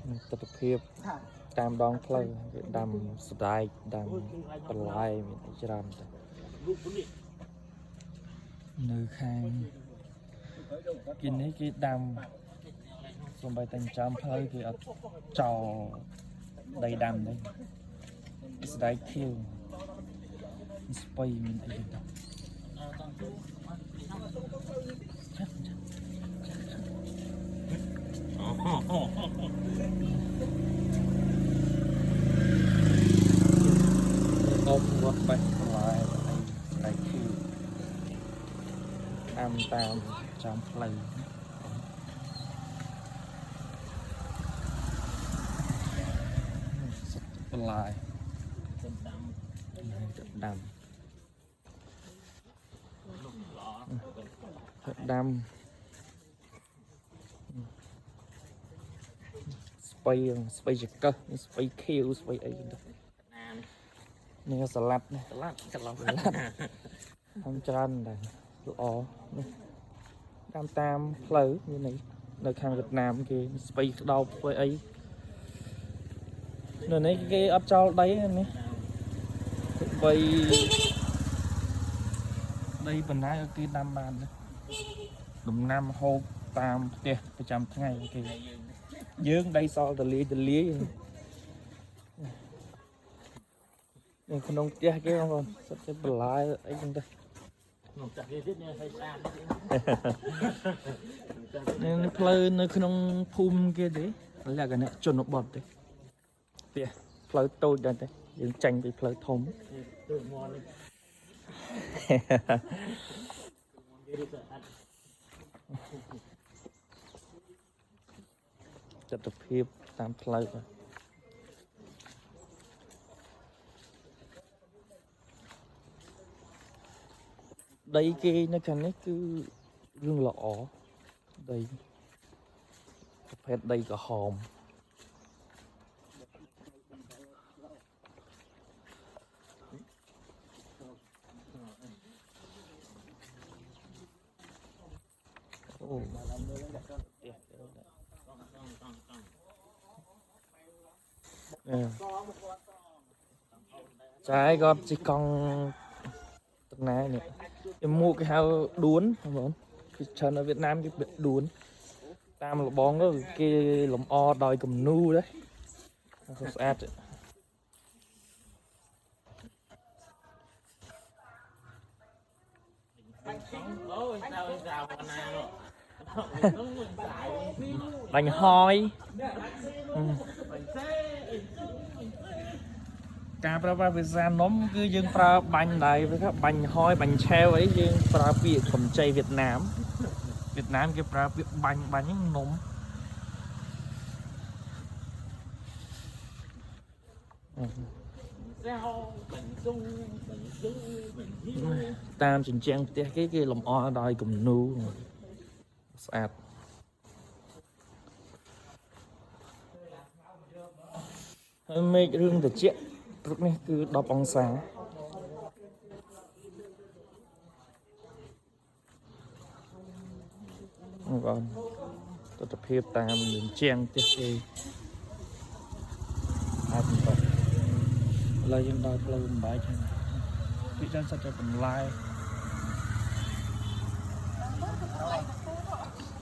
ទស្សនភាពតាមដងផ្លូវវាដាំស្ដាយដាំបន្លែមានច្រើនទៅនៅខាងគេនេះគេដាំសូម្បីតែចំផ្លូវគេអត់ចោលដីដាំទេស្ដាយខៀវស្ពៃមានអីទៅអមវត្តបេះបន្លែស្ដាយខៀវតាមចំផ្លូវបន្លែដាំស្ពៃចកឹះស្ពៃខៀវស្ពៃអីទៅនេះសាឡាត់នេះសាឡាត់តាមច្រើនដែរល្អនេះតាមផ្លូវនេះនៅខាងវៀតណាមគេស្ពៃក្តោបស្ពៃអីនៅនេះគេអត់ចោលដីនេះបីដីបណ្ណាគេដាំបានដំណាំហូបតាមផ្ទះប្រចាំថ្ងៃគេយើងដីសល់តលាយនៅក្នុងផ្ទះគេបងប្អូនសិតតែបន្លែអីចឹងទៅក្នុងផ្ទះគេទៀតនេះឲ្យស្អាតនេះផ្លូវនៅក្នុងភូមិគេទេលក្ខណៈជនបទទេផ្ទះផ្លូវតូចដែរទេយើងចាញ់ពីផ្លូវធំទស្សនភាពតាមផ្លូវដីគេនៅខាងនេះគឺរឿងល្អដីប្រភេទដីក្រហមអូចាយគាត់ជិះកង់តំណានេះមួកគេហៅដួនបងប្អូនគឺច្រើននៅវៀតណាមគេដួនតាមលបងទៅគេលម្អដោយគំនូដែរស្អាតបាញ់ហយការប្រើប្រាស់ភាសានំគឺយើងប្រើបាញ់ដែរបាញ់ហយបាញ់ឆែវអីយើងប្រើពាក្យកម្ចីវៀតណាមគេប្រើពាក្យបាញ់នំតាមជញ្ជាំងផ្ទះគេលម្អដោយគំនូស្អាតហើយមេឃរឿងត្រជាក់ព្រឹកនេះគឺ10អង្សាបងទស្សនភាពតាមជញ្ជាំងផ្ទះគេអាចបន្តឥឡូវយើងដល់ផ្លូវបំបែកហ្នឹងពីច្រើនសិតតែបន្លែ